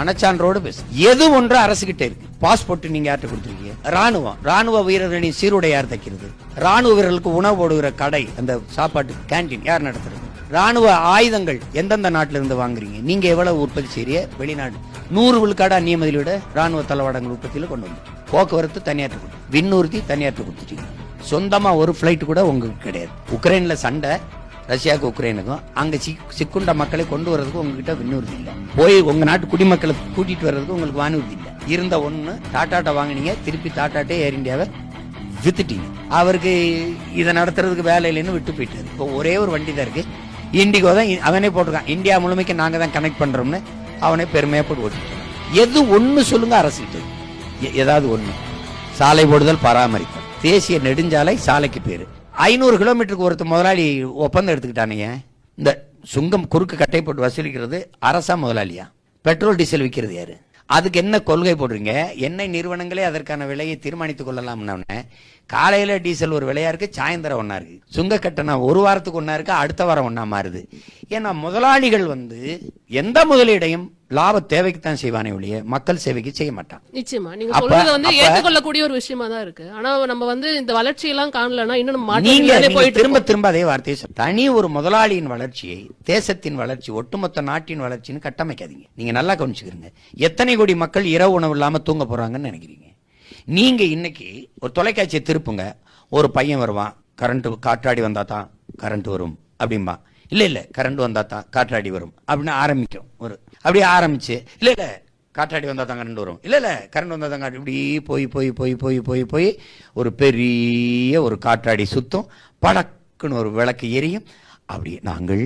மனச்சான்றோடு பேசு. எது ஒன்று அரசு கிட்ட இருக்கு. பாஸ்போர்ட் நீங்க யார்கிட்ட கொடுத்துருக்கீங்க? ராணுவ வீரர்களின் சீருடை யார் தைக்கிறது? ராணுவ வீரர்களுக்கு உணவு போடுகிற கடை, அந்த சாப்பாட்டு கேண்டீன் யார் நடத்துறது? ராணுவ ஆயுதங்கள் எந்தெந்த நாட்டில இருந்து வாங்குறீங்க? நீங்க எவ்வளவு உற்பத்தி செய்ய? வெளிநாடு 100 விழுக்காடு அந்நிய முதலீடு ராணுவ தளவாடங்கள் உற்பத்தியில கொண்டு வந்து. போக்குவரத்து தனியாற்று, விண்ணூர்த்தி தனியாற்று கொடுத்துட்டீங்க. சொந்தமா ஒரு பிளைட் கூட உங்களுக்கு கிடையாது. உக்ரைன்ல சண்டை, ரஷ்யாவுக்கு உக்ரைனுக்கும், அங்க சிக்குண்ட மக்களை கொண்டு வர்றதுக்கு உங்ககிட்ட விண்ணூர்த்தி இல்ல. போய் உங்க நாட்டு குடிமக்களை கூட்டிட்டு வர்றதுக்கு உங்களுக்கு வானூர்த்தி இல்ல. இருந்த ஒண்ணு டாட்டாட்ட வாங்கினீங்க, திருப்பி டாட்டாட்டே ஏர் இந்தியாவை வித்துட்டீங்க. அவருக்கு இதை நடத்துறதுக்கு வேலை இல்லைன்னு விட்டு போயிட்டாரு. இப்போ ஒரே ஒரு வண்டி தான் இருக்கு, இண்டிகோ தான். அவனே போட்டிருக்கான், இந்தியா முழுமைக்கு நாங்க தான் கனெக்ட் பண்றோம்னு அவனே பெருமையா போட்டு ஓட்டிட்டான். எது ஒண்ணு சொல்லுங்க அரசு, ஏதாவது ஒண்ணு. சாலை போடுதல், பராமரிப்பு, தேசிய நெடுஞ்சாலை சாலைக்கு பேரு. 500 கிலோமீட்டருக்கு ஒருத்தர் முதலாளி ஒப்பந்தம் எடுத்துக்கிட்டானுங்க. இந்த சுங்கம் குறுக்கு கட்டை போட்டு வசூலிக்கிறது அரசா முதலாளியா? பெட்ரோல் டீசல் விற்கிறது யாரு? அதுக்கு என்ன கொள்கை போடுறீங்க? எண்ணெய் நிறுவனங்களே அதற்கான விலையை தீர்மானித்துக் கொள்ளலாம்னு. காலையில டீசல் ஒரு விலையா இருக்கு, சாயந்தரம் ஒன்னா இருக்கு. சுங்க கட்டணம் ஒரு வாரத்துக்கு ஒன்னா இருக்கு, அடுத்த வாரம் ஒன்னா மாறுது. ஏன்னா முதலாளிகள் எந்த முதலீடையும் லாப தேவைக்கு தான் செய்வானே ஒழிய மக்கள் சேவைக்கு செய்ய மாட்டான். நிச்சயமா நீங்க சொல்றது ஏற்றுக்கொள்ளக்கூடிய ஒரு விஷயமா தான் இருக்கு. ஆனா நம்ம இந்த வளர்ச்சி எல்லாம் காணலன்னா இன்னும் நீங்க திரும்ப அதே வார்த்தையை தனி ஒரு முதலாளியின் வளர்ச்சியை, தேசத்தின் வளர்ச்சி, ஒட்டுமொத்த நாட்டின் வளர்ச்சின்னு கட்டமைக்காதீங்க. நீங்க நல்லா கவனிச்சுக்கிறீங்க. எத்தனை கோடி மக்கள் இரவு உணவு இல்லாம தூங்க போறாங்கன்னு நினைக்கிறீங்க? நீங்க இன்னைக்கு ஒரு தொலைக்காட்சியை திருப்புங்க, ஒரு பையன் வருவான், கரண்ட் காற்றாடி வந்தா தான் கரண்ட் வரும் அப்படின்பா. இல்ல கரண்ட் வந்தா தான் காற்றாடி வரும் அப்படின்னு ஆரம்பிக்கும். அப்படியே ஆரம்பிச்சு இல்ல காற்றாடி வந்தா தான் கரண்ட் வரும், இல்ல கரண்ட் வந்தா தான் இப்படி போய் போய் போய் போய் போய் போய் ஒரு பெரிய ஒரு காற்றாடி சுத்தம், படக்குன்னு ஒரு விளக்கு எரியும். அப்படி நாங்கள்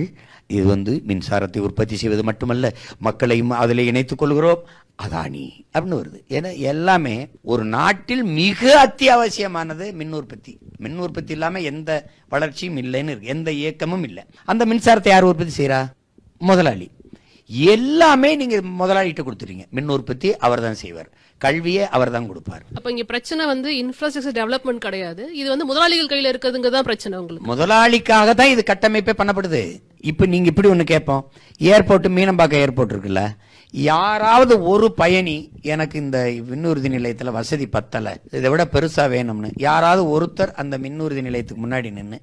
இது மின்சாரத்தை உற்பத்தி செய்வது மட்டுமல்ல, மக்களையும் அதில் இணைத்துக் கொள்கிறோம், அதானி அப்படின்னு வருது. ஏன்னா எல்லாமே ஒரு நாட்டில் மிக அத்தியாவசியமானது மின் உற்பத்தி. மின் உற்பத்தி இல்லாம எந்த வளர்ச்சியும் இல்லைன்னு இருக்கு, எந்த இயக்கமும் இல்லை. அந்த மின்சாரத்தை யார் உற்பத்தி செய்யறா? முதலாளி. எல்லாமே நீங்க முதலாளிகிட்ட கொடுத்துறீங்க. மின் உற்பத்தி அவர் தான் செய்வார், கல்வியை அவர் தான் கொடுப்பார். அப்ப இங்க பிரச்சனை இன்ஃப்ராஸ்ட்ரக்சர் டெவலப்மெண்ட் கிடையாது, இது முதலாளிகள் கையில இருக்கிறதுங்கதான் பிரச்சனை. உங்களுக்கு முதலாளிக்காக தான் இது கட்டமைப்பே பண்ணப்படுது. இப்ப நீங்க இப்படி ஒண்ணு கேட்போம், ஏர்போர்ட், மீனம்பாக்கம் ஏர்போர்ட் இருக்குல்ல, யாராவது ஒரு பயணி எனக்கு இந்த மின்னூர்தி நிலையத்துல வசதி பத்தல, இதை விட பெருசா வேணும்னு யாராவது ஒருத்தர் அந்த மின்னூர்தி நிலையத்துக்கு முன்னாடி நின்று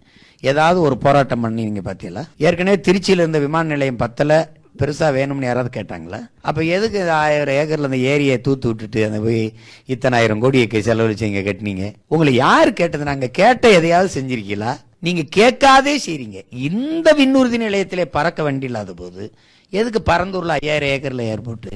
ஏதாவது ஒரு போராட்டம் பண்ணி நீங்க பாத்தீங்களா? ஏற்கனவே திருச்சியில இருந்த விமான நிலையம் பத்தல, பெருசா வேணும்னு யாராவது கேட்டாங்களா? அப்ப எதுக்கு 1000 ஏக்கர்ல அந்த ஏரியை தூத்து விட்டுட்டு அந்த போய் இத்தனை 1000 கோடியை செலவழிச்சு இங்க கட்டினீங்க? உங்களை யாரு கேட்டது? நாங்க கேட்ட எதையாவது செஞ்சிருக்கீங்களா? நீங்க கேட்காதே செய்றீங்க. இந்த விண்ணூர்தி நிலையத்திலே பறக்க வண்டி இல்லாத போது எதுக்கு பரந்தூர்ல 5000 ஏக்கர்ல ஏர்போர்ட்?